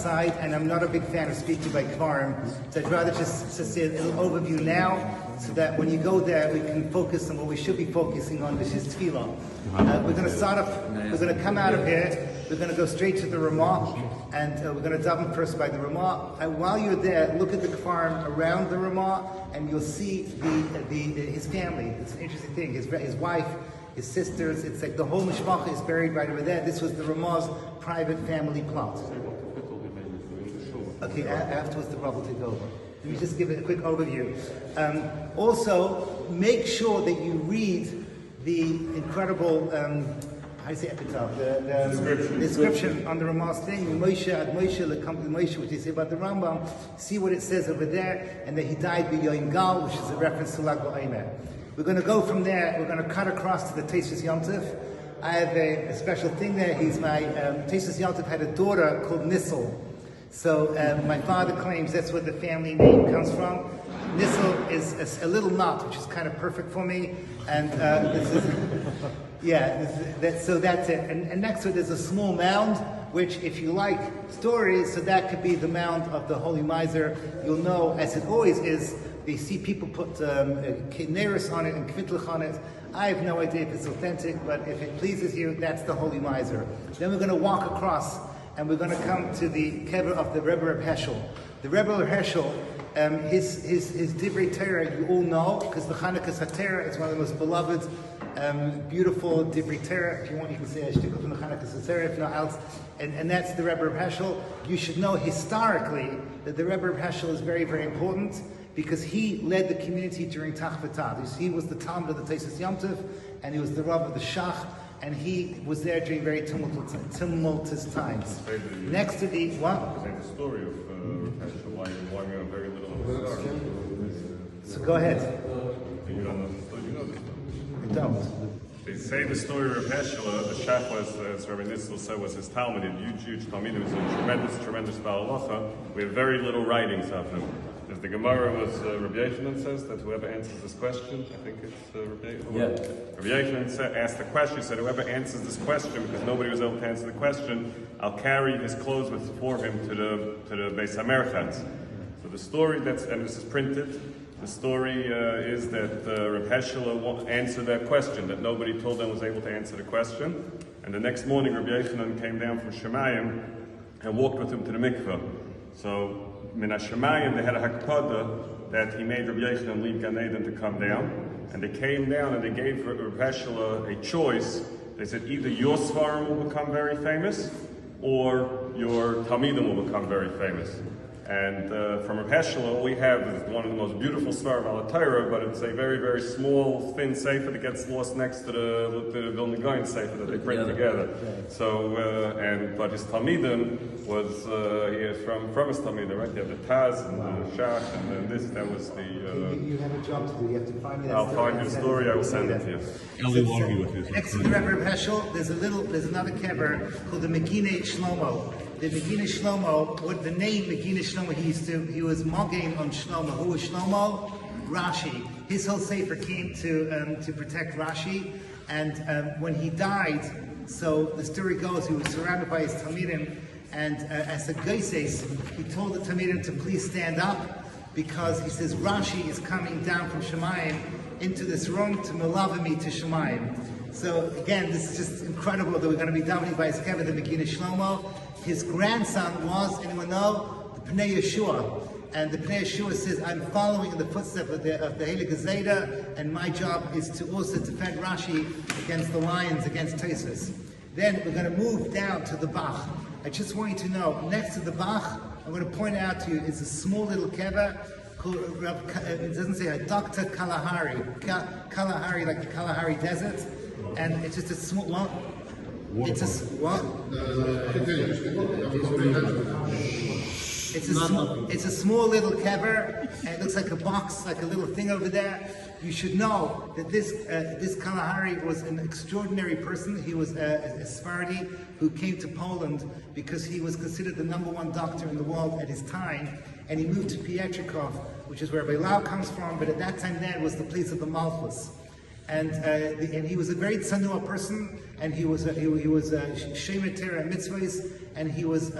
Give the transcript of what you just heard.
outside, and I'm not a big fan of speaking by Kvarim, so I'd rather just say a little overview now, so that when you go there, we can focus on what we should be focusing on, which is tefillah. We're going to start off, we're going to come out of here, we're going to go straight to the Ramah, and we're going to daven first by the Ramah. And while you're there, look at the Kfarim around the Ramah, and you'll see his family. It's an interesting thing. His wife, his sisters, it's like the whole mishpacha is buried right over there. This was the Ramah's private family plot. Okay, afterwards the Rav will take over. Let me just give it a quick overview. Also, make sure that you read the incredible, how do you say epitaph? The description on the Ramah's thing, Moshe ad Moshe, Moshe, which they say about the Rambam. See what it says over there, and that he died by Yoim Gal, which is a reference to Lag BaOmer. We're going to go from there, we're going to cut across to the Teishes Yom Tov. I have a special thing there. He's my, Teishes Yom Tov had a daughter called Nissel. So my father claims that's where the family name comes from. Nissel is a little knot, which is kind of perfect for me. And this is, so that's it. And next to it there's a small mound, which if you like stories, so that could be the mound of the Holy Miser. You'll know, as it always is, they see people put Kineris on it and Kvitlich on it. I have no idea if it's authentic, but if it pleases you, that's the Holy Miser. Then we're going to walk across, and we're going to come to the kever of the Rebbe of Heschel. The Rebbe of Heschel, his Divrei Torah, you all know, because the Chanukah Satera is one of the most beloved, beautiful Divrei Torah. If you want, you can say a shtickle from the Chanukah Satera, if not else. And that's the Rebbe of Heschel. You should know historically that the Rebbe of Heschel is very, very important, because he led the community during Tach V'Tad. He was the Talmud of the Teishes Yom Tov, and he was the Rav of the Shach, and he was there during very tumultuous times. Next to the what? The story of Heschel, why we have very little of the story. So go ahead. You don't know the story. You know the story. I don't. They say the story of Heschel. The Shach was, as Rabbi Nissel said, was his Talmud, a huge Talmud. He was a tremendous Baal Halacha. We have very little writings of him. As the Gemara was, Rabbi Yochanan says that whoever answers this question, I think it's Rabbi Yochanan asked the question, he said, whoever answers this question, because nobody was able to answer the question, I'll carry his clothes for him to the Beis HaMerchatz. So the story and this is printed, the story is that Reb Heschel answered that question, that nobody told them was able to answer the question. And the next morning, Rabbi Yochanan came down from Shemayim and walked with him to the mikveh. So, Min HaShemayim, they had a hakpada that he made Rabbi Yochanan leave Gan Eden to come down. And they came down and they gave Reb Heschel a choice. They said either your Svarim will become very famous, or your Talmidim will become very famous. And from Reb Heschel, all we have is one of the most beautiful Svarim al Torah, but it's a very, very small, thin sefer that gets lost next to the Vilna Gaon sefer that they print together. So, but his Talmidim was from his Talmidim, right? You have the Taz and the Shach and this. That was the. You have a job to do. You have to find me that I'll find your story. I will send it to you. Next to the Rebbe of Heschel, there's another kever called the Meginei Shlomo. The Meginei Shlomo, what the name Meginei Shlomo, he was mogging on Shlomo. Who was Shlomo? Rashi. His whole sefer came to protect Rashi, and when he died, so the story goes, he was surrounded by his Talmidim, and as a geises, he told the Talmidim to please stand up, because he says Rashi is coming down from Shemayim into this room to Melavimi to Shemayim. So again, this is just incredible that we're going to be dominated by his kever, the Meginei Shlomo. His grandson was, anyone know, the Bnei Yeshua. And the Bnei Yeshua says, I'm following in the footsteps of the Heilige Zayda, and my job is to also defend Rashi against the lions, against Tosfos. Then we're going to move down to the Bach. I just want you to know, next to the Bach, I'm going to point out to you, it's a small little kever called, it doesn't say Dr. Kalahari. Kalahari, like the Kalahari Desert. And it's just a small one. It's a what? It's a small little kever, and it looks like a box, like a little thing over there. You should know that this Kalahari was an extraordinary person. He was a Sephardi who came to Poland because he was considered the #1 doctor in the world at his time, and he moved to Pietrikov, which is where Beilau comes from, but at that time there was the place of the Malchus. And he was a very tzanua person, and he was Shemer Torah and mitzvahs, and he was